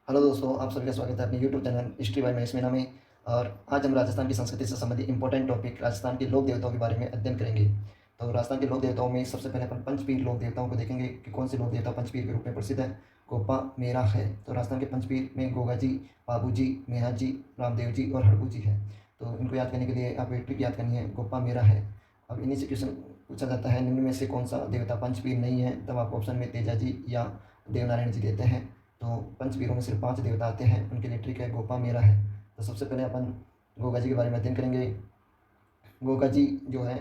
Hello दोस्तों, आप सभी का स्वागत है अपने YouTube channel history by Mahesh Meena में। और आज हम राजस्थान की संस्कृति से संबंधित इंपॉर्टेंट टॉपिक राजस्थान के लोक देवताओं के बारे में अध्ययन करेंगे। तो राजस्थान के लोक देवताओं में सबसे पहले अपन पंचपीर लोक देवताओं को देखेंगे कि कौन से लोक देवता पंचपीर के रूप में प्रसिद्ध है। गोपा मेरा है। तो राजस्थान के पंचपीर में गोगा जी, बाबू जी, मेहा जी, रामदेव जी और हड़बू जी है। तो इनको याद करने के लिए आप एक ट्रिक याद करनी है, गोपा मेरा है। अब इन्हीं से क्वेश्चन पूछा जाता है, निम्न में से कौन सा देवता पंचपीर नहीं है, तब आप ऑप्शन में तेजा जी या देवनारायण जी देते हैं। तो पंचवीरों में सिर्फ 5 देवता आते हैं, उनके लिए ट्रिक है गोपा मेरा है। तो सबसे पहले अपन गोगा जी के बारे में अध्ययन करेंगे। गोगा जी जो है,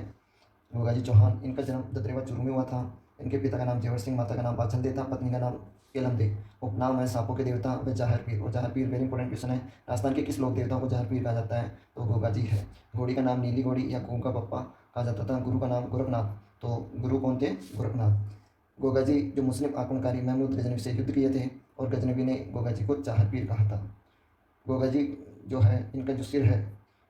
गोगा जी चौहान, इनका जन्म दत्रेवा चूरू में हुआ था। इनके पिता का नाम जेवर सिंह, माता का नाम पाचल दे था, पत्नी का नाम केलम दे। उपनाम है सांपों के देवता व जाहर पीर। और जाहर पीर वेरी इंपॉर्टेंट क्वेश्चन है, राजस्थान के किस लोक देवताओं को जाहर पीर कहा जाता है? तो गोगा जी है। घोड़ी का नाम नीली घोड़ी या गोगा पप्पा कहा जाता था। गुरु का नाम गोरखनाथ। तो गुरु कौन थे? गोरखनाथ। गोगा जी जो मुस्लिम आक्रमणकारी महमूद गजनवी से युद्ध किए थे और गजनवी ने गोगा जी को जाहर पीर कहा था। गोगा जी जो है, इनका जो सिर है,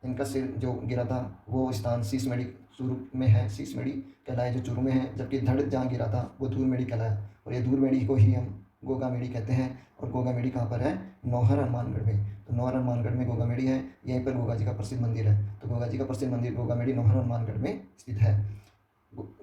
इनका सिर जो गिरा था वो स्थान सीसमेड़ी चूरू में है। सीसमेड़ी कहलाए जो चूरू में है, जबकि धड़ जहाँ गिरा था वो धूलमेड़ी कहलाया। और ये धूलमेड़ी को ही हम गोगा मेड़ी कहते हैं। और गोगा मेड़ी कहाँ पर है? नौहर हनुमानगढ़ में। तो नौहर हनुमानगढ़ में गोगा मेड़ी है। यहीं पर गोगा जी का प्रसिद्ध मंदिर है। तो गोगा जी का प्रसिद्ध मंदिर गोगा मेड़ी नौहर हनुमानगढ़ में स्थित है।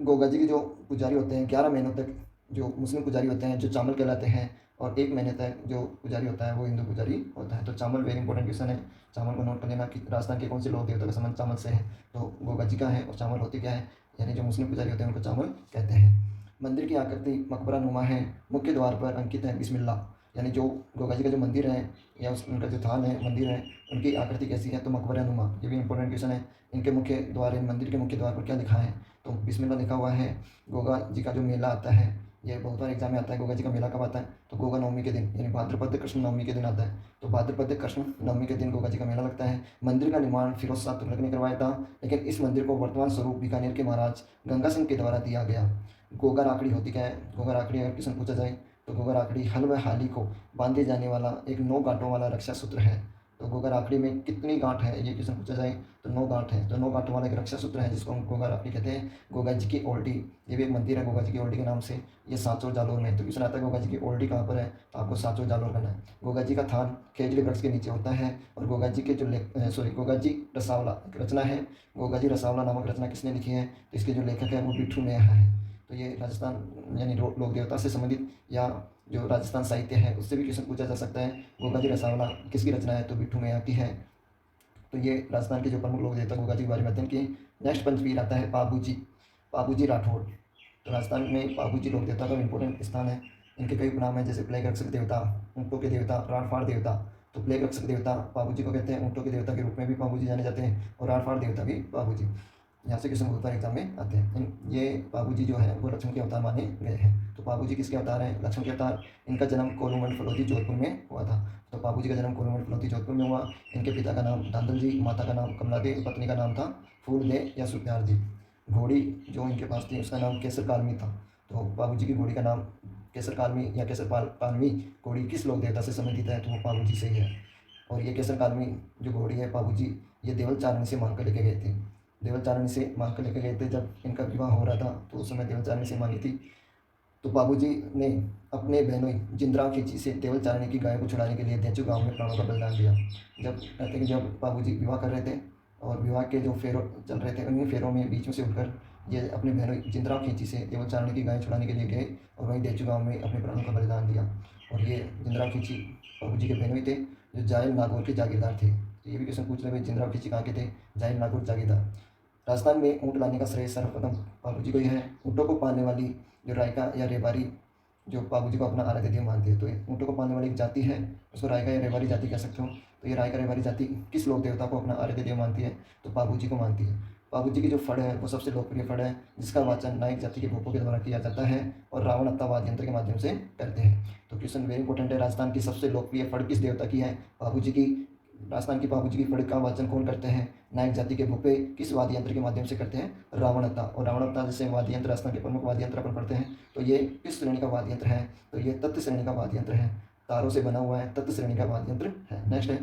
गोगा जी के जो पुजारी होते हैं, 11 महीनों तक जो मुस्लिम पुजारी होते हैं जो चावल कहलाते हैं, और 1 महीने तक जो पुजारी होता है वो हिंदू पुजारी होता है। तो चावल वेरी इंपॉर्टेंट क्वेश्चन है, चावल को नोट कर लेना कि राजस्थान के कौन से लोक देवता का संबंध चावल से है। तो गोगा जी का है। और चावल होती क्या है, यानी जो मुस्लिम पुजारी होते हैं उनको चावल कहते हैं। मंदिर की आकृति मकबरा नुमा है। मुख्य द्वार पर अंकित है बिस्मिल्लाह। यानी जो गोगा जी का जो मंदिर है या उनका जो थान है, मंदिर है, उनकी आकृति कैसी है? तो मकबरा नुमा। ये भी इंपॉर्टेंट क्वेश्चन है। इनके मुख्य द्वार, मंदिर के मुख्य द्वार पर क्या लिखा है? तो बिस्मिल्लाह लिखा हुआ है। गोगा जी का जो मेला आता है, ये बहुत बार एग्जाम में आता है। गोगा जी का मेला कब आता है? तो गोगा नवमी के दिन, यानी भाद्रपद कृष्ण नवमी के दिन आता है। तो भाद्रपद कृष्ण नवमी के दिन गोगा जी का मेला लगता है। मंदिर का निर्माण फिरोज शाह तुगलक ने करवाया था, लेकिन इस मंदिर को वर्तमान स्वरूप बीकानेर के महाराज गंगा सिंह के द्वारा दिया गया। गोगा राखड़ी होती क्या है? गोगा राखड़ी अगर क्वेश्चन पूछा जाए तो गोगा राखड़ी हल व हाली को बांधे जाने वाला एक 9 गांठों वाला रक्षा सूत्र है। तो गोगा राखड़ी में कितनी गांठ है, ये क्वेश्चन पूछा जाए तो 9 गांठ है। तो 9 गांठों वाला एक रक्षा सूत्र है जिसको हम गोगा राखड़ी कहते हैं। गोगा जी की ओल्डी, ये भी एक मंदिर है गोगा जी की ओल्डी के नाम से। ये सांचौर जालोर में। तो क्वेश्चन आता है गोगा जी की ओल्डी कहाँ पर है? तो आपको सांचौर जालोर करना है। गोगा जी का थान खेजड़ी वृक्ष के नीचे होता है। और गोगा जी के जो गोगा जी रसावला एक रचना है। गोगा जी रसावला नामक रचना किसने लिखी है? तो इसके जो लेखक है वो बिट्ठू नेहा है। तो ये राजस्थान यानी लोक देवता से संबंधित या जो राजस्थान साहित्य है उससे भी क्वेश्चन पूछा जा सकता है। गोगा जी रसावला किसकी रचना है? तो बिट्ठू नेहा की है। तो ये राजस्थान के जो प्रमुख लोक देवता गोगा जी के बारे में अध्ययन किए। नेक्स्ट पंचवीर आता है पाबू जी। पाबू जी राठौड़। तो राजस्थान में पाबू जी लोक देवता का इंपॉर्टेंट स्थान है। इनके कई उपनाम हैं, जैसे प्लेग रक्षक देवता, ऊँटों के देवता, राड़फाड़ देवता। तो प्लेग रक्षक देवता पाबू जी को कहते हैं, ऊँटों के देवता के रूप में भी पाबू जी जाने जाते हैं, और राड़फाड़ देवता भी पाबू जी। यहाँ से क्वेश्चन बहुत बार एग्जाम में आते हैं। ये बाबू जी जो है वो लक्ष्मण के अवतार माने गए हैं। तो बाबू जी किसके अवतार हैं? लक्ष्मण के अवतार। इनका जन्म कोलूमंड फलोदी जोधपुर में हुआ था। तो बाबू जी का जन्म कोलूमंड फलोदी जोधपुर में हुआ। इनके पिता का नाम धांधल जी, माता का नाम कमला दे, पत्नी का नाम था फूल दे या सुप्यार जी। घोड़ी जो इनके पास थी उसका नाम केसर कालमी था। तो बाबू जी की घोड़ी का नाम केसर कालमी या केसर कालमी घोड़ी किस लोक देवता से संबंधित है? तो वो बाबू जी से ही है। और ये केसर कालमी जो घोड़ी है बाबू जी, ये देवल चारणी से मांग कर लेके गए थे। देवल चारणी से मांग कर लेके गए थे। जब इनका विवाह हो रहा था तो उस समय देवल चारणी से मांगी थी। तो बाबूजी ने अपने बहनोई जिंद्रा खींची से देवल चारणी की गाय को छुड़ाने के लिए देचू गांव में प्राणों का बलिदान दिया। जब कहते हैं कि जब बाबूजी विवाह कर रहे थे और विवाह के जो फेरों चल रहे थे, उन्हीं फेरों में बीच में से उठकर ये अपने बहनोई जिंद्रा खींची से देवल चारणी की गाय छुड़ाने के लिए गए और वहीं देचू गाँव में अपने प्राणों का बलिदान दिया। और ये जिंद्रा खींची बाबूजी के बहनोई थे जो जायल नागौर के जागीरदार थे। तो ये भी क्वेश्चन पूछ रहे भाई, जिंद्रा खींची कहाँ के थे? जायल नागौर जागीरदार। राजस्थान में ऊँट लाने का श्रेय सर्वप्रथम बाबू जी को ही है। ऊँटों को पालने वाली जो रायका या रेवारी, जो बाबू जी को अपना आराध्य देव मानते हैं, तो ऊँटों को पालने वाली एक जाति है, उसको रायका या रेवारी जाति कह सकते हो। तो ये रायका रेवारी जाति किस लोक देवता को अपना आराध्य देव मानती है? तो बाबू जी को मानती है। बाबू जी की जो फड़ है वो सबसे लोकप्रिय फड़ है, जिसका वाचन नायक जाति के भूपों के द्वारा किया जाता है और रावण हत्ता वाद्य यंत्र के माध्यम से करते हैं। तो क्वेश्चन वेरी इंपॉर्टेंट है, राजस्थान की सबसे लोकप्रिय फड़ किस देवता की है? बाबू जी की। राजस्थान की बाबू जी की फड़ का वाचन कौन करते हैं? नायक जाति के भूपे किस वाद्य यंत्र के माध्यम से करते हैं? रावणता। और रावणता जैसे वाद्य यंत्र राजस्थान के प्रमुख वाद्य यंत्र अपन पढ़ते हैं, तो ये किस श्रेणी का वाद्य यंत्र है? तो ये तत्व श्रेणी का वाद्य यंत्र है। तारों से बना हुआ है, तत्व श्रेणी का वाद्य यंत्र है। नेक्स्ट है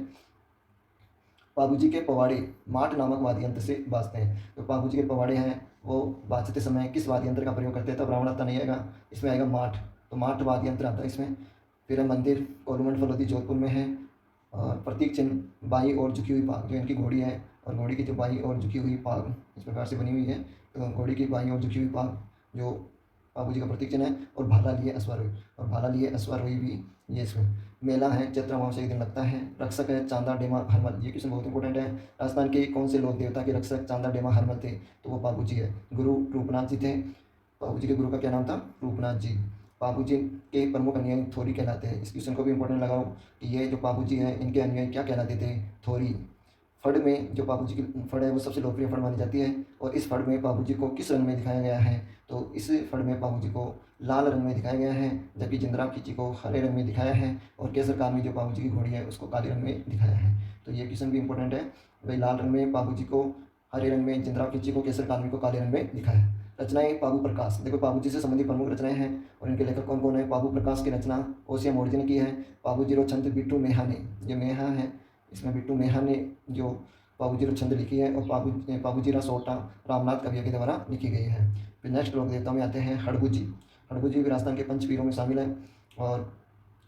बाबू जी के पवाड़े माठ नामक वाद्य यंत्र से बाजते हैं। तो बाबू जी के पवाड़े हैं वो बाजते समय किस वाद्य यंत्र का प्रयोग करते हैं? तब रावणता नहीं आएगा, इसमें आएगा माठ। तो माठ वाद्य यंत्र आता है इसमें। फिर है मंदिर कोलूमंड फलोदी जोधपुर में है। और प्रतीक चिन्ह बाई और झुकी हुई पाग, जो इनकी घोड़ी है और घोड़ी की जो बाई और झुकी हुई पाग इस प्रकार से बनी हुई है। तो घोड़ी की बाई और झुकी हुई पाग जो बाबू जी का प्रतीक चिन्ह है। और भाला लिए अश्वारोही, और भाला लिए अश्वारोही भी ये इसमें मेला है। चैत्र अमावस्या के दिन लगता है। रक्षक है चांदा डेमा हरमल, ये क्वेश्चन बहुत इंपॉर्टेंट है। राजस्थान के कौन से लोक देवता के रक्षक चांदा डेमा हरमल थे? तो वो बाबू जी है। गुरु रूपनाथ जी थे। बाबू जी के गुरु का क्या नाम था? रूपनाथ जी। बाबू जी के प्रमुख अनुयायी थोरी कहलाते हैं। इस क्वेश्चन को भी इंपॉर्टेंट लगाओ कि ये जो बाबू जी हैं इनके अनुयायी क्या कहलाते थे? थोरी। फड़ में जो बाबू जी की फड़ है वो सबसे लोकप्रिय फड़ मानी जाती है। और इस फड़ में बाबू जी को किस रंग में दिखाया गया है? तो इस फड़ में बाबू जी को लाल रंग में दिखाया गया है, जबकि जिंदराव खींची को हरे रंग में दिखाया है, और केसर कामी जो बाबू जी की घोड़ी है उसको काले रंग में दिखाया है। तो ये क्वेश्चन भी इंपॉर्टेंट है। भाई लाल रंग में बाबू जी को, हरे रंग में जिंदराव खींची को, केसर कामी को काले रंग में दिखाया है। रचनाएं बाबू प्रकाश, देखो बाबू जी से संबंधित प्रमुख रचनाएं हैं और इनके लेखक कौन कौन है? बाबू प्रकाश की रचना ओसिया मोर्जी ने की है। बाबू जीरो छंद बिट्टू मेहा ने, ये मेहा है इसमें बिट्टू मेहा ने जो बाबू जीरो छंद लिखी है, और बाबू जीरा सोटा रामनाथ कवियों के द्वारा लिखी गई है। फिर नेक्स्ट लोक देवता में आते हैं हड़बू जी। हड़बू जी भी राजस्थान के पंचवीरों में शामिल है। और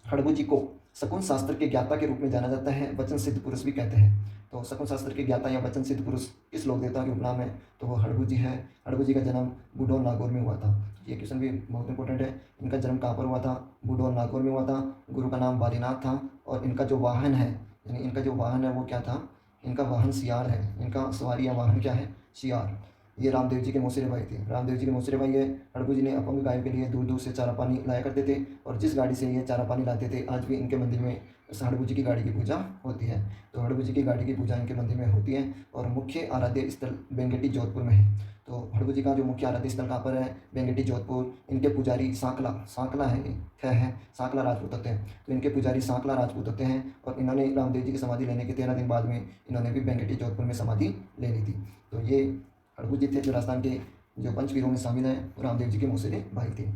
हड़बू जी को शकुन शास्त्र के ज्ञाता के रूप में जाना जाता है, वचन सिद्ध पुरुष भी कहते हैं। तो शकुन शास्त्र के ज्ञाता या वचन सिद्ध पुरुष किस लोक देवता के उपनाम है? तो वो हड़बू जी है। हड़बू जी का जन्म बूढ़ोल नागौर में हुआ था। ये क्वेश्चन भी बहुत इंपॉर्टेंट है। इनका जन्म कहाँ पर हुआ था? बूढ़ोल नागौर में हुआ था। गुरु का नाम बालीनाथ था। और इनका जो वाहन है, यानी इनका जो वाहन है वो क्या था? इनका वाहन सियार है। इनका सवारी या वाहन क्या है? सियार। ये रामदेव जी के मौसेरे भाई थे। रामदेव जी के मौसेरे भाई है। हड़बू जी ने अपंग गायों के लिए दूर दूर से चारा पानी लाया करते थे, और जिस गाड़ी से ये चारा पानी लाते थे आज भी इनके मंदिर में हड़बू जी की गाड़ी की पूजा होती है। तो हड़बू जी की गाड़ी की पूजा इनके मंदिर में होती है। और मुख्य आराध्य स्थल बेंगेटी जोधपुर में है। तो हड़बू जी का जो मुख्य आराध्य स्थल कहाँ पर है? बेंगेटी जोधपुर। इनके पुजारी सांकला है, है सांकला राजपूत होते हैं। तो इनके पुजारी सांकला राजपूत होते हैं। और इन्होंने रामदेव जी की समाधि लेने के 13 दिन बाद में इन्होंने भी बेंगेटी जोधपुर में समाधि ले ली थी। तो ये हड़बू जी थे जो राजस्थान के जो पंचवीरों में शामिल हैं, रामदेव जी के मौसेरे भाई थे।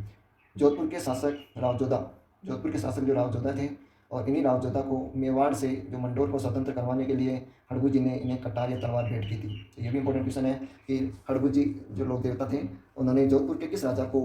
जोधपुर के शासक रावजोधा, जोधपुर के शासक जो रावजोधा थे, और इन्हीं रावजोधा को मेवाड़ से जो मंडोर को स्वतंत्र करवाने के लिए हड़बू जी ने इन्हें कटार या तलवार भेंट की थी। तो ये भी इंपॉर्टेंट क्वेश्चन है कि हड़बू जी जो लोक देवता थे उन्होंने जोधपुर के किस राजा को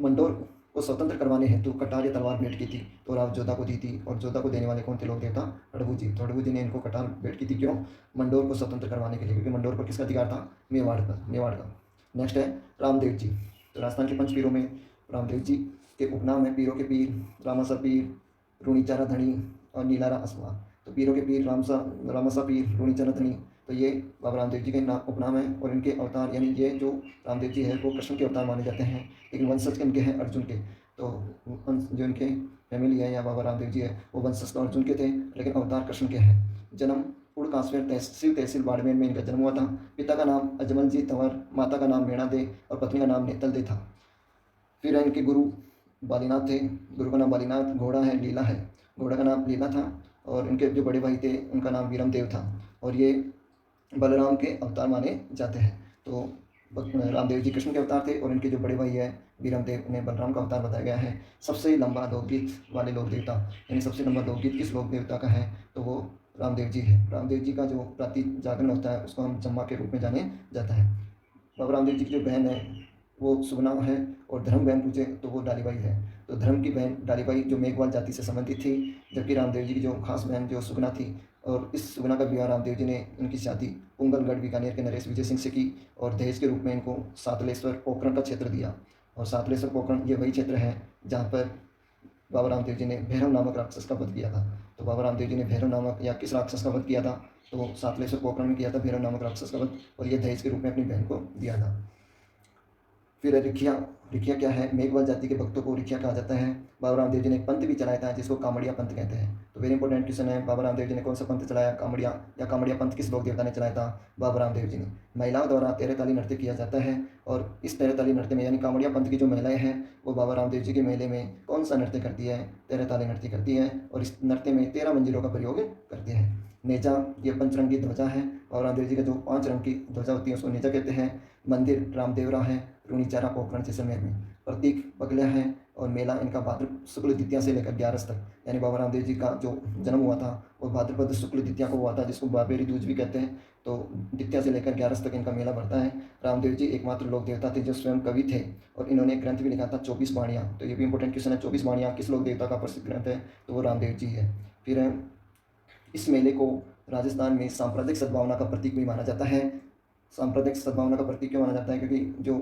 मंडोर को स्वतंत्र करवाने हेतु कटार या तलवार भेंट की थी? तो रावजोधा को दी थी। और जोधा को देने वाले कौन थे लोक देवता? हड़बू जी। तो हड़बू जी ने इनको कटार भेंट की थी, क्यों? मंडोर को स्वतंत्र करवाने के लिए, क्योंकि मंडोर पर किसका अधिकार था? मेवाड़ का। नेक्स्ट है रामदेव जी। तो राजस्थान के पंचपीरों में रामदेव जी के उपनाम है पीरों के पीर, रामासा पीर, रूणीचारा धनी और नीलारा असवार। तो पीरों के पीर रामासा पीर, रूणीचारा धनी, तो ये बाबा रामदेव जी के उपनाम है। और इनके अवतार, यानी ये जो रामदेव जी है वो कृष्ण के अवतार माने जाते हैं, लेकिन वंशज इनके हैं अर्जुन के। तो जो इनके फैमिली है या बाबा रामदेव जी है वो वंशज तो अर्जुन के थे, लेकिन अवतार कृष्ण के हैं। जन्म उड़कासवेर तहसील बाड़मेर में इनका जन्म हुआ था। पिता का नाम अजमल जी तंवर, माता का नाम मीणा दे और पत्नी का नाम नेतल दे था। फिर इनके गुरु बालीनाथ थे। गुरु का नाम बालीनाथ। घोड़ा है लीला है, घोड़ा का नाम लीला था। और इनके जो बड़े भाई थे उनका नाम वीरमदेव था। और ये बलराम के अवतार माने जाते हैं। तो रामदेव जी कृष्ण के अवतार थे, और इनके जो बड़े भाई है वीरमदेव उन्हें बलराम का अवतार बताया गया है। सबसे लंबा लोकगीत वाले लोक देवता, यानी सबसे लंबा लोकगीत किस लोक देवता का है? तो वो रामदेव जी है। रामदेव जी का जो रात्रि जागरण होता है उसको हम जम्मा के रूप में जाने जाता है। बाबा रामदेव जी की जो बहन है वो सुगना है, और धर्म बहन पूछे तो वो डालीबाई है। तो धर्म की बहन डालीबाई जो मेघवाल जाति से संबंधित थी, जबकि रामदेव जी की जो खास बहन जो सुगना थी, और इस सुगना का विवाह रामदेव जी ने इनकी शादी पुंगलगढ़ बीकानेर के नरेश विजय सिंह से की, और दहेज के रूप में इनको सातलेश्वर पोखरण का क्षेत्र दिया। और सातलेश्वर पोखरण ये वही क्षेत्र है जहाँ पर बाबा रामदेव जी ने भैरव नामक राक्षस का वध किया था। तो बाबा रामदेव जी ने भैरव नामक या किस राक्षस का वध किया था? तो सातलेश्वर पोखरण में किया था भैरव नामक राक्षस का वध, और ये दहेज के रूप में अपनी बहन को दिया था। फिर रिखिया, रिखिया क्या है? मेघवाल जाति के भक्तों को रिखिया कहा जाता है। बाबा रामदेव जी ने एक पंथ भी चलाया था जिसको कामड़िया पंथ कहते हैं। तो वेरी इंपॉर्टेंट क्वेश्चन है, बाबा रामदेव जी ने कौन सा पंथ चलाया? कामड़िया, या कामड़िया पंथ किस लोक देवता ने चलाया था? बाबा रामदेव जी ने। महिलाओं द्वारा तेरह ताली नृत्य किया जाता है, और इस तेरह ताली नृत्य में, यानी कामड़िया पंथ की जो महिलाएं हैं वो बाबा रामदेव जी के मेले में कौन सा नृत्य करती है? तेरह ताली नृत्य करती है, और इस नृत्य में 13 मंजिलों का प्रयोग करते हैं। नेजा, ये पंचरंगी ध्वजा है, और रामदेव जी का जो 5 रंग की ध्वजा होती है उसको नेजा कहते हैं। मंदिर रामदेवरा है, रूणीचारा पोखरण जैसलमेर में। प्रतीक बगलिया है, और मेला इनका भाद्रपद शुक्ल द्वितीया से लेकर 11 तक, यानी बाबा रामदेव जी का जो जन्म हुआ था वो भाद्रपद शुक्ल द्वितीया को हुआ था, जिसको बाबेरी दूज भी कहते हैं। तो द्वितीया से लेकर 11 तक इनका मेला बढ़ता है। रामदेव जी एकमात्र लोक देवता थे जो स्वयं कवि थे और इन्होंने एक ग्रंथ भी लिखा था 24 वाणियाँ। तो ये भी इंपॉर्टेंट क्वेश्चन है, 24 वाणियाँ किस लोक देवता का प्रसिद्ध ग्रंथ है, तो वो रामदेव जी है। फिर इस मेले को राजस्थान में सांप्रदायिक सद्भावना का प्रतीक भी माना जाता है। सांप्रदायिक सद्भावना का प्रतीक क्यों माना जाता है, क्योंकि जो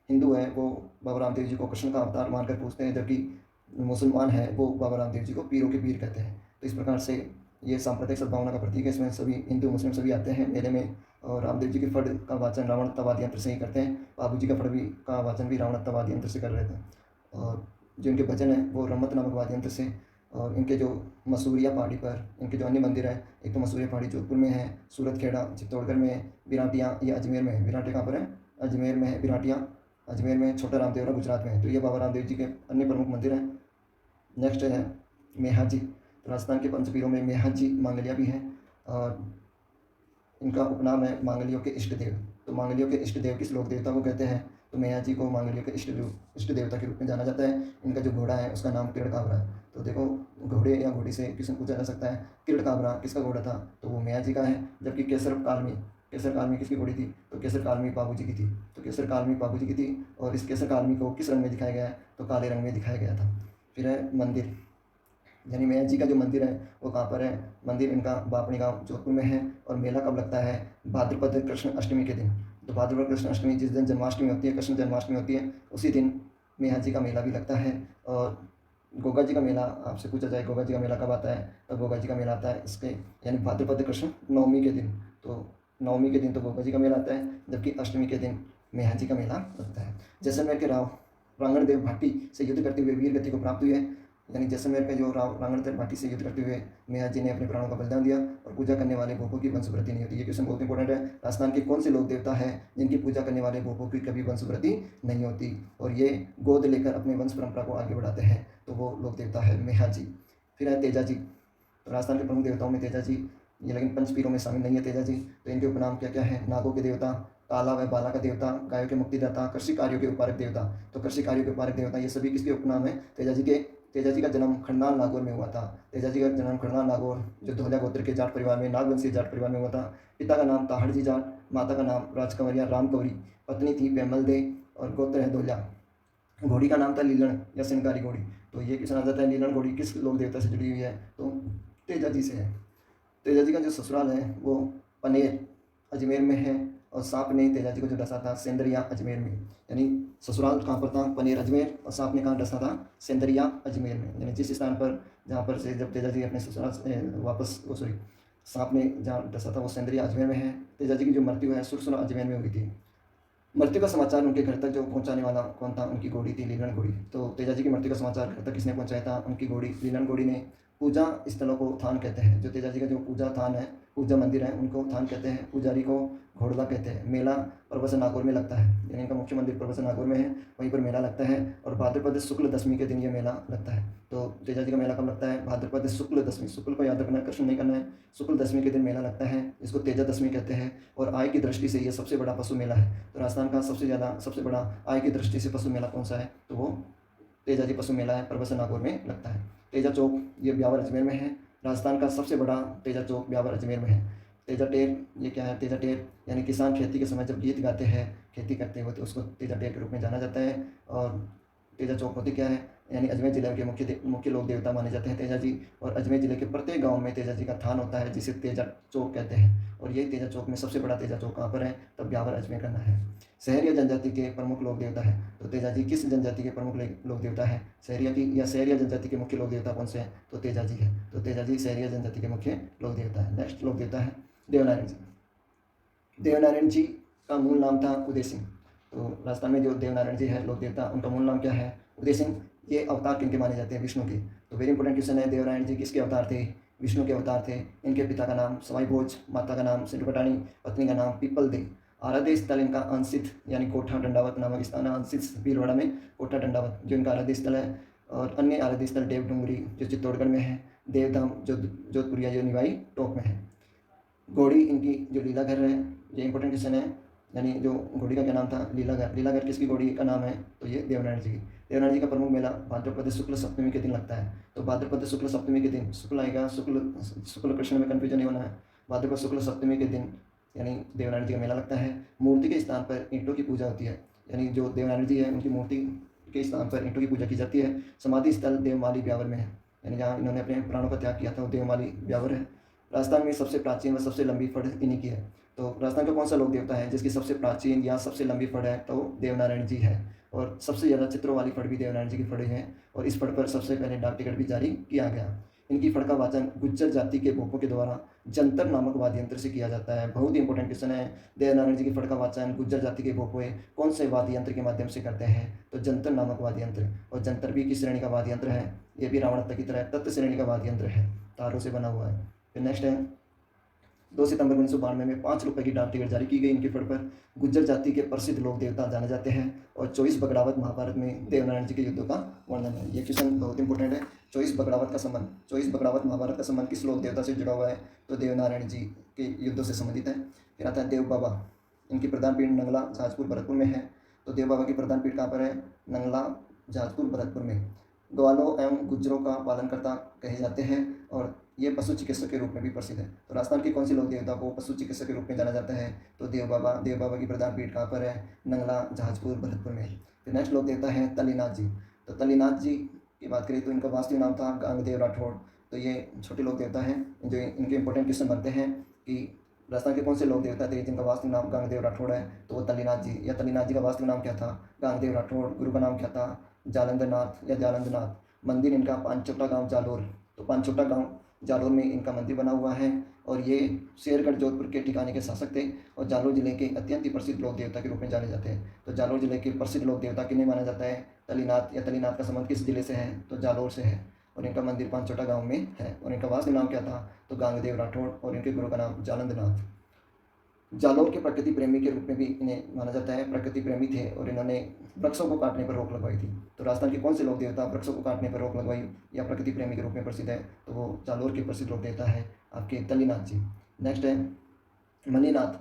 हिंदू है वो बाबा रामदेव जी को कृष्ण का अवतार मानकर पूजते हैं, जबकि मुसलमान है वो बाबा रामदेव जी को पीरों के पीर कहते हैं। तो इस प्रकार से ये सांप्रदायिक सद्भावना का प्रतीक है। इसमें सभी हिंदू मुस्लिम सभी आते हैं मेले में। और रामदेव जी के फड़ का वाचन रावणत्ववादी यंत्र से ही करते हैं। बाबू जी का फड़ भी का वाचन भी रावणत्ववादी यंत्र से कर रहे थे। और जो इनके भजन है वो रमत नामक वाद्य यंत्र से। और इनके जो मसूरिया पहाड़ी पर इनके जो अन्य मंदिर है, एक तो मसूरिया पहाड़ी जोधपुर में है, सूरत खेड़ा चित्तौड़गढ़ में है, बिराटियाँ ये अजमेर में है। बिराटे कहाँ पर है, अजमेर में है। बिराटियाँ अजमेर में, छोटा रामदेवरा गुजरात में है। तो ये बाबा रामदेव जी के अन्य प्रमुख मंदिर हैं। नेक्स्ट है मेहाजी। तो राजस्थान के पंचपीरों में मेहाजी मांगलिया भी है और इनका उपनाम है मांगलियों के इष्ट देव। तो मांगलियों के इष्ट देव किस लोक देवता को कहते हैं, तो मेहाजी को मांगलियों के इष्ट देवता के रूप में जाना जाता है। इनका जो घोड़ा है उसका नाम किरण काबरा है। तो देखो घोड़े या घोड़ी से क्वेश्चन पूछा जा सकता है। किरण काबरा किसका घोड़ा था, तो वो मेहाजी का है। जबकि केसर कालमी किसकी घोड़ी थी, तो केसर कालमी बाबू जी की थी। तो केसर कालमी बाबू जी की थी और इस केसर कालमी को किस रंग में दिखाया गया है, तो काले रंग में दिखाया गया था। फिर है मंदिर, यानी मेहर जी का जो मंदिर है वो कहाँ पर है, मंदिर इनका बापणी गांव जोधपुर में है। और मेला कब लगता है, भाद्रपद कृष्ण अष्टमी के दिन। तो भाद्रपद कृष्ण अष्टमी जिस दिन जन्माष्टमी होती है, कृष्ण जन्माष्टमी होती है, उसी दिन मेहर जी का मेला भी लगता है। और गोगा जी का मेला आपसे पूछा जाए, गोगा जी का मेला कब आता है, तो गोगा जी का मेला आता है इसके यानी भाद्रपद कृष्ण नवमी के दिन। तो नवमी के दिन तो गोगा जी का मेला आता है, जबकि अष्टमी के दिन मेहर जी का मेला लगता है। जैसलमेर के राव रांगण देव भाटी से युद्ध करते हुए वीर गति को प्राप्त हुई है। यानी जैसलमेर के जो राव रांगण देव भाटी से युद्ध करते हुए मेहर जी ने अपने प्राणों का बलिदान दिया और पूजा करने वाले भूपों की वंशवृद्धि नहीं होती। ये क्वेश्चन बहुत इंपॉर्टेंट है। राजस्थान के कौन से लोक देवता है जिनकी पूजा करने वाले भूपों की कभी वंशवृद्धि नहीं होती और ये गोद लेकर अपने वंश परंपरा को आगे बढ़ाते हैं, तो वो लोक देवता है मेहर जी। फिर है तेजा जी। तो राजस्थान के प्रमुख देवताओं में तेजा जी, ये लेकिन पंचपीरों में शामिल नहीं है तेजा जी। तो इनके उपनाम क्या क्या है, नागों के देवता, काला व बाला का देवता, गायों के मुक्तिदाता, कृषि कार्यों के उपकारक देवता। तो कृषि कार्यों के उपकारक देवता ये सभी किसके उपनाम है, तेजा जी के। तेजा जी का जन्म खंडाल नागौर में हुआ था। तेजा जी का जन्म खंडाल नागौर जो धोलिया गोत्र के जाट परिवार में, नागवंशी जाट परिवार में हुआ था। पिता का नाम ताहड़जी जाट, माता का नाम राजकंवरिया रामकंवरी, पत्नी थी पेमल दे और गोत्र है धोलिया। घोड़ी का नाम था लीलन या सिनकारी घोड़ी। तो ये किस आ जाता है, लीलन घोड़ी किस लोक देवता से जुड़ी हुई है, तो तेजा जी से है। तेजा जी का जो ससुराल है वो पनेर अजमेर में है और सांप ने तेजा जी को जो डसा था सेंदरिया अजमेर में। यानी ससुराल कहाँ पर था, पनेर अजमेर, और सांप ने कहाँ डसा था, सेंदरिया अजमेर में। यानी जिस स्थान पर जहाँ पर से जब तेजा जी अपने ससुराल से वापस सांप ने जहाँ डसा था वो सेंदरिया अजमेर में है। तेजा जी की जो मृत्यु है सुरसुरा अजमेर में हुई थी। मृत्यु का समाचार उनके घर तक जो पहुंचाने वाला कौन था, उनकी घोड़ी थी लीलन घोड़ी। तो तेजा जी की मृत्यु का समाचार घर तक किसने पहुंचाया था, उनकी घोड़ी लीलन घोड़ी ने। पूजा स्थलों को थान कहते हैं। जो तेजा जी का जो पूजा थान है, पूजा मंदिर है, उनको थान कहते हैं। पुजारी को घोड़ला कहते हैं। मेला प्रवसन नागौर में लगता है, यानी इनका मुख्य मंदिर प्रवसन नागौर में है, वहीं पर मेला लगता है। और भाद्रपद शुक्ल दशमी के दिन ये मेला लगता है। तो तेजा जी का मेला कब लगता है, भाद्रपद शुक्ल दशमी, शुक्ल को याद रखना है, कृष्ण नहीं करना है। शुक्ल दशमी के दिन मेला लगता है, इसको तेजा दशमी कहते हैं। और आय की दृष्टि से ये सबसे बड़ा पशु मेला है। तो राजस्थान का सबसे बड़ा आय की दृष्टि से पशु मेला कौन सा है, तो वो तेजा जी पशु मेला है, प्रवसन नागौर में लगता है। तेजा चौक ये ब्यावर अजमेर में है। राजस्थान का सबसे बड़ा तेजा चौक ब्यावर अजमेर में है। तेजा टेर ये क्या है, तेजा टेर यानी किसान खेती के समय जब गीत गाते हैं, खेती करते हुए, तो उसको तेजा टेर के रूप में जाना जाता है। और तेजा चौक होती क्या है, यानी अजमेर जिले के मुख्य लोक देवता माने जाते हैं तेजा जी। और अजमेर जिले के प्रत्येक गांव में तेजा जी का थान होता है जिसे तेजा चौक कहते हैं। और यही तेजा चौक में सबसे बड़ा तेजा चौक कहाँ पर है, तब ब्यावर अजमेर करना है। शहरिया जनजाति के प्रमुख लोक देवता है। तो तेजा जी किस जनजाति के प्रमुख लोक देवता है, शहरिया की, या शहरिया जनजाति के मुख्य लोक देवता कौन से हैं, तो तेजा जी है। तो तेजा जी शहरिया जनजाति के मुख्य लोक देवता है। नेक्स्ट लोक देवता है देवनारायण जी। देवनारायण जी का मूल नाम था उदय सिंह। तो राजस्थान में जो देवनारायण जी है लोक देवता, उनका मूल नाम क्या है, उदय सिंह। ये अवतार किनके माने जाते हैं, विष्णु के। तो वेरी इंपॉर्टेंट क्वेश्चन है, देवनारायण जी किसके अवतार थे, विष्णु के अवतार थे। इनके पिता का नाम सवाई भोज, माता का नाम सिंधुपटानी, पत्नी का नाम पीपल दे। आराध्य स्थल इनका अंशित यानी कोठा दंडावत नामक स्थान है। अंशित भीलवाड़ा में कोठा दंडावत जो इनका आराध्य स्थल है। और अन्य आराध्य स्थल देव डूंगरी जो चित्तौड़गढ़ में है, देवधाम जो जोधपुरिया जो निवाई टोंक में है। घोड़ी इनकी जो लीलाघर है, ये इंपॉर्टेंट क्वेश्चन है। यानी जो घोड़ी का क्या नाम था, लीलाघर। लीलाघर किसकी घोड़ी का नाम है, तो ये देवनारायण जी की। देवनारायण जी का प्रमुख मेला भाद्रपद शुक्ल सप्तमी के दिन लगता है। तो भाद्रपद शुक्ल सप्तमी के दिन, शुक्ल आएगा, शुक्ल कृष्ण में कन्फ्यूजन नहीं होना है। भाद्रपद शुक्ल सप्तमी के दिन यानी देवनारायण जी का मेला लगता है। मूर्ति के स्थान पर ईंटों की पूजा होती है, यानी जो देवनारायण जी है उनकी मूर्ति के स्थान पर ईंटों की पूजा की जाती है। समाधि स्थल देवमाली ब्यावर में है, यानी जहाँ इन्होंने अपने प्राणों का त्याग किया था वो देवमाली ब्यावर है। राजस्थान में सबसे प्राचीन व सबसे लंबी फड़ इन्हीं की है। तो राजस्थान का कौन सा लोक देवता है जिसकी सबसे प्राचीन या सबसे लंबी फड़ है, तो देवनारायण जी है। और सबसे ज़्यादा चित्रों वाली फड़ भी देवनारायण जी की फड़ी है, और इस फड़ पर सबसे पहले डाक टिकट भी जारी किया गया। इनकी फड़ का वाचन गुज्जर जाति के भोपों के द्वारा जंतर नामक वाद्य यंत्र से किया जाता है। बहुत ही इंपॉर्टेंट क्वेश्चन है। देवनारायण जी की फड़ का वाचन गुज्जर जाति के भोपों कौन से वाद्य यंत्र के माध्यम से करते हैं, तो जंतर नामक वाद्य यंत्र। और जंतर भी किस श्रेणी का वाद्य यंत्र है, ये भी रावण हत्था की तरह तत्व श्रेणी का वाद्य यंत्र है, तारों से बना हुआ है। फिर नेक्स्ट है 2 सितंबर 1992 में 5 रुपये की डाक टिकट जारी की गई इनके फड़ पर। गुज्जर जाति के प्रसिद्ध लोक देवता जाने जाते हैं, और 24 बगड़ावत महाभारत में देवनारायण जी के युद्धों का वर्णन है। ये क्वेश्चन बहुत इंपॉर्टेंट है। 24 बगड़ावत का संबंध, 24 बगड़ावत महाभारत का संबंध किस लोक देवता से जुड़ा हुआ है, तो देवनारायण जी के युद्धों से संबंधित है। फिर आता है देव बाबा, इनकी प्रधान पीठ नंगला जहाजपुर भरतपुर में है। तो देव बाबा की प्रधान पीठ कहाँ पर है, नंगला जहाजपुर भरतपुर में। ग्वालों एवं गुज्जरों का पालनकर्ता कहे जाते हैं, और ये पशु चिकित्सक के रूप में भी प्रसिद्ध है। तो राजस्थान के कौन से लोक देवता को पशु चिकित्सक के रूप में जाना जाता है, तो देव बाबा। देव बाबा की प्रधान पीठ कहाँ पर है, नंगला जहाजपुर भरतपुर में। फिर नेक्स्ट लोक देवता है तल्लीनाथ जी। तो तल्लीनाथ जी की बात करें तो इनका वास्तविक नाम था गांगदेव राठौड़। तो ये छोटे लोक देवता हैं जो इनके इंपॉर्टेंट क्वेश्चन बनते हैं कि राजस्थान के कौन से लोक देवता थे जिनका वास्तविक नाम गांगदेव राठौड़ है, तो वो तल्लीनाथ जी। या तल्लीनाथ जी का वास्तविक नाम क्या था, गांगदेव राठौड़। गुरु का नाम क्या था, जालंधरनाथ या जालंधरनाथ। मंदिर इनका पांचोटा गांव जालोर। तो पांचोटा गांव जालोर में इनका मंदिर बना हुआ है, और ये शेरगढ़ जोधपुर के ठिकाने के शासक थे, और जालोर जिले के अत्यंत ही प्रसिद्ध लोक देवता के रूप में जाने जाते हैं। तो जालोर जिले के प्रसिद्ध लोक देवता किन्हें माना जाता है, तल्लीनाथ। या तल्लीनाथ का संबंध किस जिले से है, तो जालोर से है, और इनका मंदिर पांचोटा गांव में है। और इनका वास्तविक नाम क्या था, तो गांगदेव राठौड़, और इनके गुरु का नाम जालंधरनाथ। जालौर के प्रकृति प्रेमी के रूप में भी इन्हें माना जाता है। प्रकृति प्रेमी थे और इन्होंने वृक्षों को काटने पर रोक लगवाई थी। तो राजस्थान के कौन से लोक देवता वृक्षों को काटने पर रोक लगवाई या प्रकृति प्रेमी के रूप में प्रसिद्ध है, तो वो जालौर के प्रसिद्ध लोक देवता है आपके तल्लीनाथ जी। नेक्स्ट है मल्लीनाथ।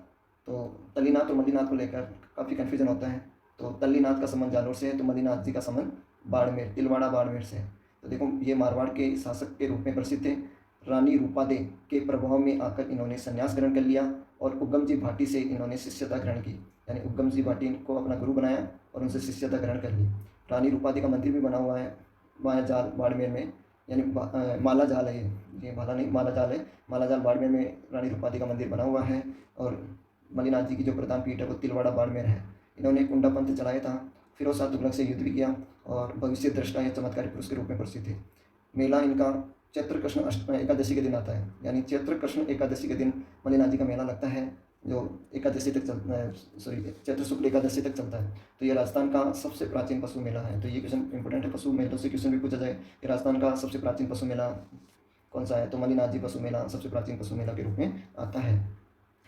तो तल्लीनाथ और मल्लीनाथ को लेकर काफ़ी कन्फ्यूजन होता है। तो तल्लीनाथ का संबंध जालौर से है, तो मल्लीनाथ जी का संबंध बाड़मेर, तिलवाड़ा बाड़मेर से है। तो देखो ये मारवाड़ के शासक के रूप में प्रसिद्ध थे। रानी रूपादे के प्रभाव में आकर इन्होंने संन्यास ग्रहण कर लिया, और उगम जी भाटी से इन्होंने शिष्यता ग्रहण की, यानी उगम जी भाटी को अपना गुरु बनाया और उनसे शिष्यता ग्रहण कर ली। रानी रूपादे का मंदिर भी बना हुआ है मायाजाल बाड़मेर में, यानी माला जाल है, ये भाला नहीं माला जाल है। माला जाल बाड़मेर में रानी रूपादे का मंदिर बना हुआ है, और मल्लीनाथ जी की जो प्रधान पीठ है वो तिलवाड़ा बाड़मेर है। इन्होंने कुंडा पंथ चलाया था, फिरोज शाह तुगलक से युद्ध भी किया, और भविष्य दृष्टा या चमत्कारी पुरुष के रूप में प्रसिद्ध थे। मेला इनका चैत्र कृष्ण एकादशी के दिन आता है, यानी चैत्र कृष्ण एकादशी के दिन मल्लीनाथ जी का मेला लगता है, जो एकादशी तक चलता है, चैत्र शुक्ल एकादशी तक चलता है। तो ये राजस्थान का सबसे प्राचीन पशु मेला है। तो ये क्वेश्चन इंपॉर्टेंट है, पशु मेलों से क्वेश्चन भी पूछा जाए कि राजस्थान का सबसे प्राचीन पशु मेला कौन सा है, तो मल्लीनाथ जी पशु मेला सबसे प्राचीन पशु मेला के रूप में आता है।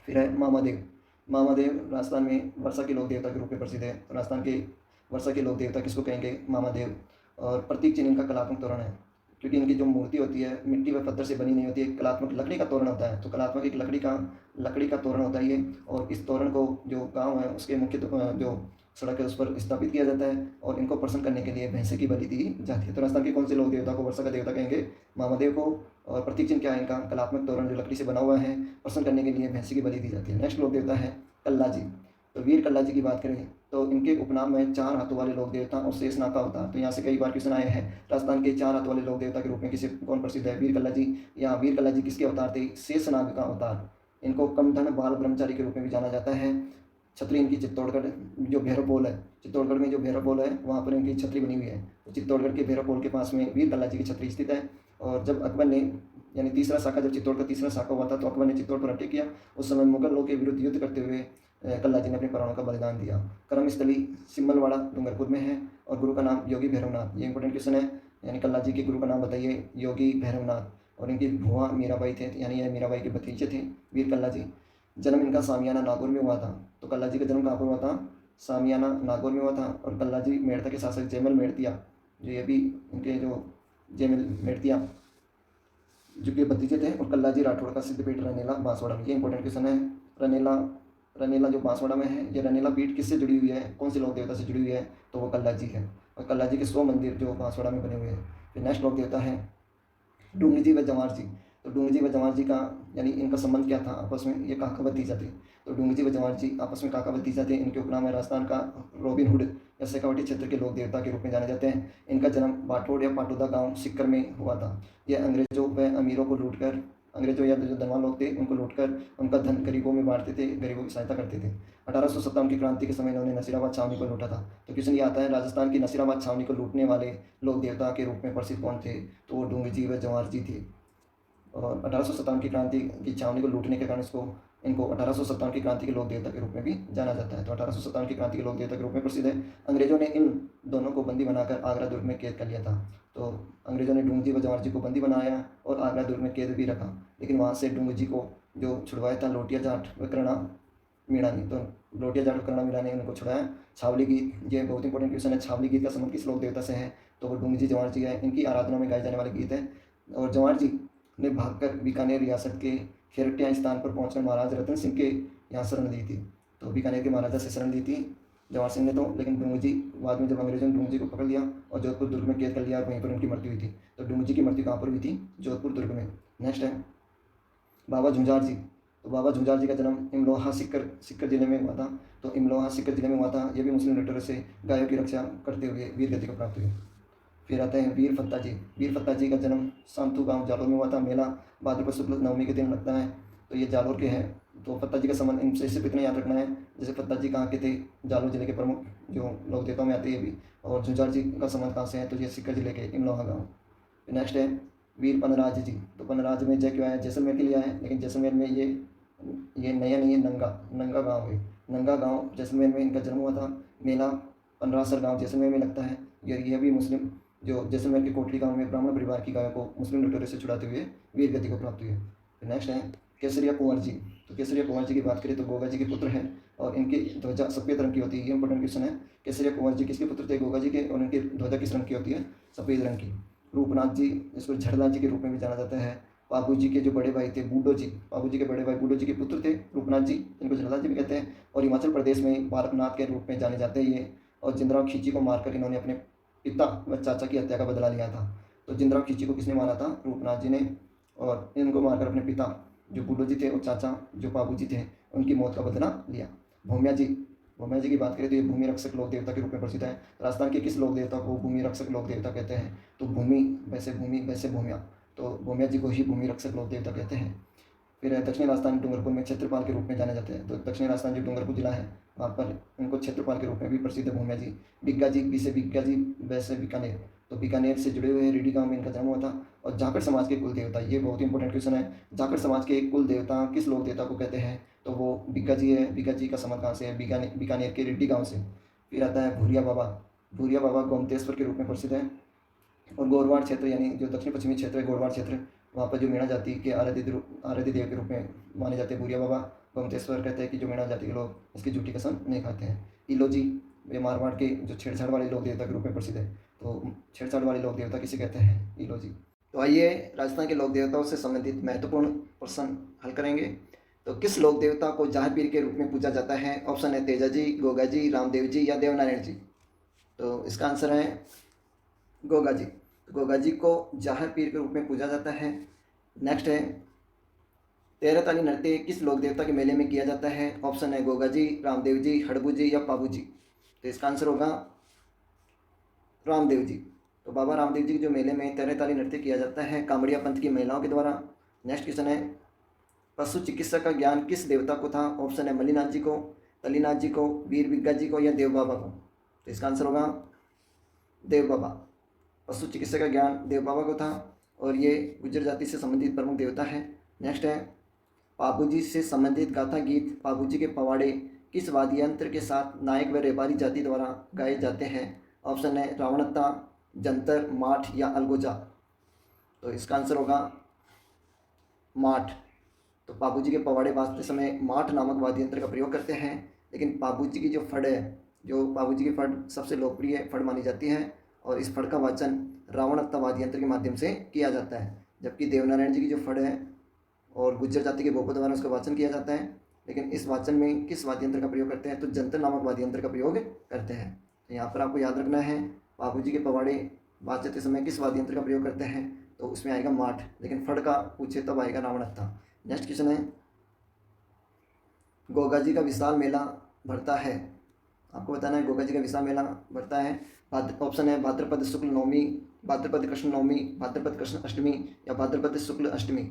फिर है मामादेव। मामादेव राजस्थान में वर्षा के लोक देवता के रूप में प्रसिद्ध है। तो राजस्थान के वर्षा के लोक देवता किसको कहेंगे, मामादेव। और प्रतीक चिन्ह इनका कलात्मक तोरण है, क्योंकि इनकी जो मूर्ति होती है मिट्टी व पत्थर से बनी नहीं होती है, कलात्मक लकड़ी का तोरण होता है। तो कलात्मक एक लकड़ी का तोरण होता है ये, और इस तोरण को जो गांव है उसके मुख्य जो सड़क है उस पर स्थापित किया जाता है, और इनको प्रसन्न करने के लिए भैंसे की बलि दी जाती है। तो राजस्थान के कौन से लोक देवता को वर्षा का देवता कहेंगे, मामादेव को। और प्रतीक चिन्ह क्या है इनका, कलात्मक तोरण जो लकड़ी से बना हुआ है, प्रसन्न करने के लिए भैंसे की बलि दी जाती है। नेक्स्ट लोक देवता है कल्ला जी। तो वीर कल्ला जी की बात करें तो इनके उपनाम में 4 हाथों वाले लोक देवता और शेषनाग का अवतार। तो यहाँ से कई बार क्वेश्चन आए हैं, राजस्थान के 4 हाथों वाले लोक देवता के रूप में किसे कौन प्रसिद्ध है, वीर कल्ला जी। या वीर कल्ला जी किसके अवतार थे, शेषनाग का अवतार। इनको कमधन बाल ब्रह्मचारी के रूप में भी जाना जाता है। छतरी इनकी चित्तौड़गढ़ जो भैरव पोल है, चित्तौड़गढ़ में जो भैरव पोल है वहाँ पर इनकी छतरी बनी हुई है। तो चित्तौड़गढ़ के भैरव पोल के पास में वीर कल्ला जी की छतरी स्थित है। और जब अकबर ने यानी तीसरा शाखा, जब चित्तौड़ का तीसरा शाखा हुआ था तो अकबर ने चित्तौड़ पर अटैक किया। उस समय मुगलों के विरुद्ध युद्ध करते हुए कल्ला जी ने अपने प्राणों का बलिदान दिया। कर्मस्थली सिम्मलवाड़ा डूंगरपुर में है, और गुरु का नाम योगी भैरवनाथ। ये इंपॉर्टेंट क्वेश्चन है, यानी कल्ला जी के गुरु का नाम बताइए, योगी भैरवनाथ। और इनकी भुआ मीराबाई थे, यानी ये मीराबाई के भतीजे थे वीर कल्ला जी। जन्म इनका सामियाना नागौर में हुआ था। तो कल्ला जी का जन्म कहाँ पर हुआ था, सामियाना नागौर में हुआ था। और कल्ला जी मेड़ता के शासक जयमल मेड़तिया, जो ये भी इनके जो जयमल मेड़तिया जो के भतीजे थे, और कल्ला जी राठौड़ का सिद्धपीठ रनेला बांसवाड़ा में। ये इंपॉर्टेंट क्वेश्चन है। रनेला जो बांसवाड़ा में है, ये रनेला पीठ किससे जुड़ी हुई है, कौन से लोक देवता से जुड़ी हुई है, तो वो कल्ला जी है। और कल्ला जी के 100 मंदिर जो बांसवाड़ा में बने हुए हैं। फिर नेक्स्ट लोक देवता है डूंगनी जी व जवार जी। तो डूंग जी व जवाहर जी का यानी इनका संबंध क्या था आपस में, ये काका भतीजा थे। तो डूंग जी व जवाहर जी आपस में काका भतीजा थे। इनके उपनाम है राजस्थान का रॉबिन हुड या शेखावटी क्षेत्र के लोक देवता के रूप में जाने जाते हैं। इनका जन्म बाटोड या पाटोदा गांव सिक्कर में हुआ था। यह अंग्रेजों व अमीरों को लूटकर, अंग्रेजों या जो धनवान लोग थे उनको लूटकर उनका धन गरीबों में बांटते थे, गरीबों की सहायता करते थे। 1857 की क्रांति के समय इन्होंने नसीराबाद छावनी को लूटा था। तो क्वेश्चन ये आता है, राजस्थान की नसीराबाद छावनी को लूटने वाले लोक देवता के रूप में प्रसिद्ध कौन थे? तो वो डूंग जी व जवाहर जी थे। और 1857 की क्रांति की छावनी को लूटने के कारण इनको 1857 की क्रांति के लोक देवता के रूप में भी जाना जाता है। तो 1857 की क्रांति के लोक देवता के रूप में प्रसिद्ध है। अंग्रेजों ने इन दोनों को बंदी बनाकर आगरा दुर्ग में कैद कर लिया था। तो अंग्रेजों ने डूंग जी व जवाहर जी को बंदी बनाया और आगरा दुर्ग में कैद भी रखा, लेकिन वहाँ से डूंग जी को जो छुड़वाया था लोटिया जाट व करणा मीणा ने, तो लोटिया जाट व करणा मीणा ने उनको छुड़ाया। छावली गीत, ये बहुत इंपॉर्टेंट क्वेश्चन है, छावली गीत का संबंध किस लोक देवता से है? तो वो डूंग जी जवाहर जी है, इनकी आराधना में गाए जाने वाले गीत है। और जवाहर जी ने भागकर बीकानेर रियासत के खेरटिया स्थान पर पहुंचकर महाराज रतन सिंह के यहाँ शरण ली थी। तो बीकानेर के महाराजा से शरण ली थी जवाहर सिंह ने। तो लेकिन डूंग जी बाद में जब अंग्रेजों ने डूंग जी को पकड़ लिया और जोधपुर दुर्ग में कैद कर लिया और वहीं पर उनकी मृत्यु हुई थी। तो डूंग जी की मृत्यु कहाँ पर हुई थी? जोधपुर दुर्ग में। नेक्स्ट है बाबा झुंझार जी। तो बाबा झुंझार जी का जन्म इमलोहा सिक्कर जिले में हुआ था। तो इमलोहा सिक्कर जिले में हुआ था। ये भी मुस्लिम लुटेरों से गायों की रक्षा करते हुए वीर गति को प्राप्त हुए। फिर आते हैं वीर फत्ता जी। वीर फत्ता जी का जन्म सांथू गांव जालोर में हुआ था। मेला भाद्रपद शुक्ल नवमी के दिन लगता है। तो ये जालोर के हैं। तो फत्ता जी का संबंध इनसे सिर्फ इतना याद रखना है, जैसे फत्ता जी कहाँ के थे, जालोर जिले के प्रमुख जो लोक देवताओं में आते हैं ये भी। और झुंझार जी का संबंध कहाँ से है? तो ये सिक्कर जिले के इमलोहा गाँव। नेक्स्ट है वीर पनराज जी। तो पनराज में जय क्यों आया? जैसलमेर के लिए आया है, लेकिन जैसलमेर में ये नया नहीं है, नंगा गाँव है। नंगा गाँव जैसलमेर में इनका जन्म हुआ था। मेला पनरासर गाँव जैसलमेर में लगता है। यह भी मुस्लिम जो जैसलमेर के कोटली गांव में ब्राह्मण परिवार की गायों को मुस्लिम लुटेरों से छुड़ाते हुए वीर गति को प्राप्त हुई है। नेक्स्ट है केसरिया कुंवर जी। तो केसरिया कुंवर जी की बात करें तो गोगा जी के पुत्र हैं और इनकी ध्वजा सफ़ेद रंग की होती है। ये इंपॉर्टेंट क्वेश्चन है। केसरिया कुंवर जी किसके पुत्र थे? गोगा जी के। और इनकी ध्वजा किस रंग की होती है? सफ़ेद रंग की। रूपनाथ जी, इसको झड़ला जी के रूप में भी जाना जाता है। बाबू जी के जो बड़े भाई थे बूढ़ो जी, बाबू जी के बड़े भाई बूढ़ो जी के पुत्र थे रूपनाथ जी, इनको झड़ला जी भी कहते हैं। और हिमाचल प्रदेश में बालकनाथ के रूप में जाने जाते हैं ये। और जिंदराव खींची को मारकर इन्होंने अपने पिता व चाचा की हत्या का बदला लिया था। तो जिंदराव खींची को किसने मारा था? रूपनाथ जी ने। और इनको मारकर अपने पिता जो बूढ़ो जी थे और चाचा जो बाबू जी थे उनकी मौत का बदला लिया। भूमिया जी, भूमिया जी की बात करें तो ये भूमि रक्षक लोक देवता के रूप में प्रसिद्ध है। राजस्थान के किस लोक देवता को भूमि रक्षक लोक देवता कहते हैं? तो भूमि वैसे भूमिया, तो भूमिया जी को ही भूमि रक्षक लोक देवता कहते हैं। फिर दक्षिणी राजस्थान डूंगरपुर में क्षेत्रपाल के रूप में जाने जाते हैं। तो दक्षिणी राजस्थान जो डूंगरपुर जिला है वहाँ पर उनको क्षेत्रपाल के रूप में भी प्रसिद्ध है भूमिया जी। बिग्गा जी, बी से बिग्गा जी, वैसे बीकानेर, तो बीकानेर से जुड़े हुए हैं। रेडी गांव में इनका जन्म हुआ था। और जाखड़ समाज के कुल देवता, ये बहुत इंपॉर्टेंट क्वेश्चन है, जाखड़ समाज के कुल देवता किस लोक देवता को कहते हैं? तो वो बिग्गा जी है। बिग्गा जी का संबंध कहाँ से है? बीकानेर के रेड्डी गाँव से। फिर आता है भूरिया बाबा। भूरिया बाबा गोमतेश्वर के रूप में प्रसिद्ध है। और गोरवाड़ क्षेत्र यानी जो दक्षिण पश्चिमी क्षेत्र है गोरवाड़ क्षेत्र, वहाँ पर जो मीणा जाति के आराध्य देव के रूप में माने जाते हैं भूरिया बाबा। गोमतेश्वर कहते हैं कि जो मीणा जाति के लोग इसकी जूठी कसम नहीं खाते हैं। इलोजी, ये मारवाड़ के जो छेड़छाड़ वाले लोक देवता के रूप में प्रसिद्ध है। तो छेड़छाड़ वाले लोक देवता किसे कहते हैं? इलोजी। तो आइए राजस्थान के लोक देवताओं से संबंधित महत्वपूर्ण प्रश्न हल करेंगे। तो किस लोक देवता को जाहर पीर के रूप में पूजा जाता है? ऑप्शन है तेजा जी, गोगा जी, रामदेव जी या देवनारायण जी। तो इसका आंसर है गोगा जी। गोगा जी को जाहर पीर के रूप में पूजा जाता है। नेक्स्ट है तेरह ताली नृत्य किस लोक देवता के मेले में किया जाता है? ऑप्शन है गोगा जी, रामदेव जी, हड़बू जी या पाबू जी। तो इसका आंसर होगा रामदेव जी। तो बाबा रामदेव जी के जो मेले में तेरह ताली नृत्य किया जाता है कांवड़िया पंथ की महिलाओं के द्वारा। नेक्स्ट क्वेश्चन है पशु चिकित्सा का ज्ञान किस देवता को था? ऑप्शन है मल्लीनाथ जी को, तलीनाथ जी को, वीर बिग्गा जी को या देव बाबा को। तो इसका आंसर होगा देव बाबा। पशु चिकित्सा का ज्ञान देव बाबा को था और ये गुज्जर जाति से संबंधित प्रमुख देवता है। नेक्स्ट है पाबूजी से संबंधित गाथा गीत पाबूजी के पवाड़े किस वाद्य यंत्र के साथ नायक व रेपारी जाति द्वारा गाए जाते हैं? ऑप्शन है रावणत्ता, जंतर, माठ या अलगोजा। तो इसका आंसर होगा माठ। तो पाबूजी के पवाड़े बाजते समय माठ नामक वाद्य यंत्र का प्रयोग करते हैं। लेकिन पाबूजी की जो फड़ है, जो पाबूजी की फड़ सबसे लोकप्रिय फड़ मानी जाती है और इस फड़ का वाचन रावणत्ता वाद्य यंत्र के माध्यम से किया जाता है। जबकि देवनारायण जी की जो फड़ है और गुज्जर जाति के गोपों द्वारा उसका वाचन किया जाता है। लेकिन इस वाचन में किस वाद्य यंत्र का प्रयोग करते हैं? तो जंतर नामक वाद्य यंत्र का प्रयोग करते हैं। तो यहाँ पर आपको याद रखना है पाबूजी के पवाड़े बाजते समय किस वाद्य यंत्र का प्रयोग करते हैं? तो उसमें आएगा माठ, लेकिन फड़ का पूछे तब आएगा रावणत्था। नेक्स्ट क्वेश्चन है, गोगा जी का विशाल मेला भरता है, आपको बताना है गोगा जी का विशाल मेला भरता है। ऑप्शन है भाद्रपद शुक्ल नवमी, भाद्रपद कृष्ण नवमी, भाद्रपद कृष्ण अष्टमी या भाद्रपद शुक्ल अष्टमी।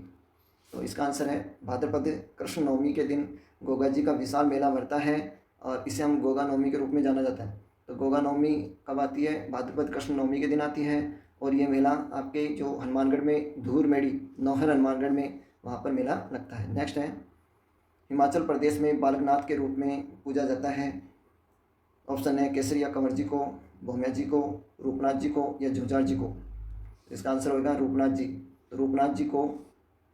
तो इसका आंसर है भाद्रपद कृष्ण नवमी के दिन गोगा जी का विशाल मेला भरता है और इसे हम गोगा नवमी के रूप में जाना जाता है। तो गोगा नवमी कब आती है? भाद्रपद कृष्ण नवमी के दिन आती है और ये मेला आपके जो हनुमानगढ़ में धूर मेड़ी नौहर हनुमानगढ़ में वहाँ पर मेला लगता है। नेक्स्ट है, हिमाचल प्रदेश में बालकनाथ के रूप में पूजा जाता है। ऑप्शन है केसरिया कंवर जी को, भौमिया जी को, रूपनाथ जी को या झुंझार जी को। इसका आंसर होगा रूपनाथ जी। तो रूपनाथ जी को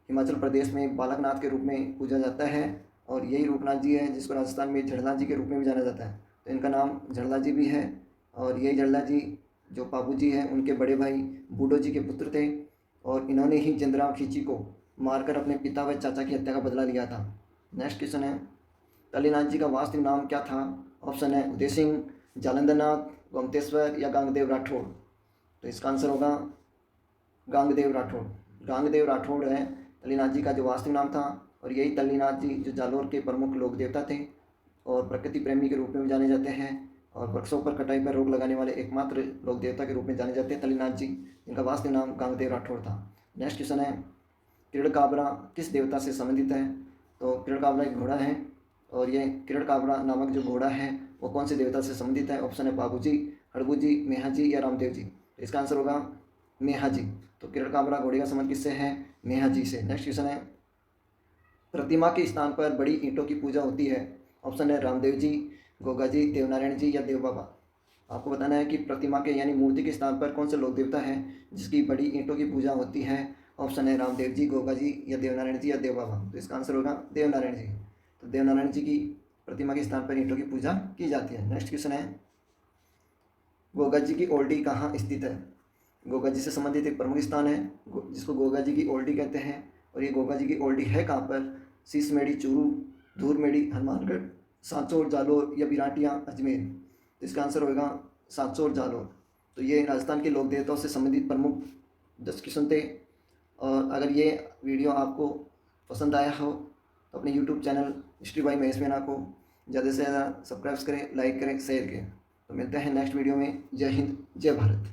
हिमाचल प्रदेश में बालकनाथ के रूप में पूजा जाता है और यही रूपनाथ जी है जिसको राजस्थान में झड़ला जी के रूप में भी जाना जाता है। तो इनका नाम झड़ला जी भी है और यही झड़ला जी जो पापू जी हैं उनके बड़े भाई बूढ़ो जी के पुत्र थे और इन्होंने ही चंद्रराव खींची को मारकर अपने पिता व चाचा की हत्या का बदला लिया था। नेक्स्ट क्वेश्चन है, तल्लीनाथ जी का वास्तविक नाम क्या था? ऑप्शन है उदय सिंह, जालंधरनाथ, गोमतेश्वर या गांगदेव राठौड़। तो इसका आंसर होगा गांगदेव राठौड़। गांगदेव राठौड़ है तल्लीनाथ जी का जो वास्तविक नाम था और यही तल्लीनाथ जी जो जालोर के प्रमुख लोक देवता थे और प्रकृति प्रेमी के रूप में भी जाने जाते हैं और वृक्षों पर कटाई पर रोक लगाने वाले एकमात्र लोक देवता के रूप में जाने जाते हैं तल्लीनाथ जी, जिनका वास्तविक नाम गांगदेव राठौड़ था। नेक्स्ट क्वेश्चन है, किरण काबरा किस देवता से संबंधित है? तो किरण काबरा एक घोड़ा है और ये किरण काबरा नामक जो घोड़ा है वो कौन से देवता से संबंधित है? ऑप्शन है बाबू जी, हड़बू जी, मेहा जी या रामदेव जी। तो इसका आंसर होगा मेहा जी। तो किरण काबरा घोड़े का संबंध किससे है? मेहा जी से। नेक्स्ट क्वेश्चन है, प्रतिमा के स्थान पर बड़ी ईंटों की पूजा होती है। ऑप्शन है रामदेव जी, गोगा जी, देवनारायण जी या देव बाबा। आपको बताना है कि प्रतिमा के यानी मूर्ति के स्थान पर कौन से लोक देवता है जिसकी बड़ी ईंटों की पूजा होती है। ऑप्शन है रामदेव जी, गोगा जी या देवनारायण जी या देव बाबा। तो इसका आंसर होगा देवनारायण जी। तो देवनारायण जी की प्रतिमा के स्थान पर ईंटों की पूजा की जाती है। नेक्स्ट क्वेश्चन है, गोगा जी की ओल्डी कहाँ स्थित है? गोगा जी से संबंधित एक प्रमुख स्थान है जिसको गोगा जी की ओल्डी कहते हैं और ये गोगा जी की ओल्डी है कहाँ पर? शीशमेड़ी चूरू, धूरमेड़ी हनुमानगढ़, सांचौर जालोर या बिराटिया अजमेर। तो इसका आंसर होगा सांचौर जालोर। तो ये राजस्थान के लोक देवताओं से संबंधित प्रमुख 10 क्वेश्चन थे और अगर ये वीडियो आपको पसंद आया हो तो अपने YouTube channel history by Mahesh Meena को ज़्यादा से ज़्यादा सब्सक्राइब करें, लाइक करें, शेयर करें। तो मिलते हैं नेक्स्ट वीडियो में। जय हिंद, जय भारत।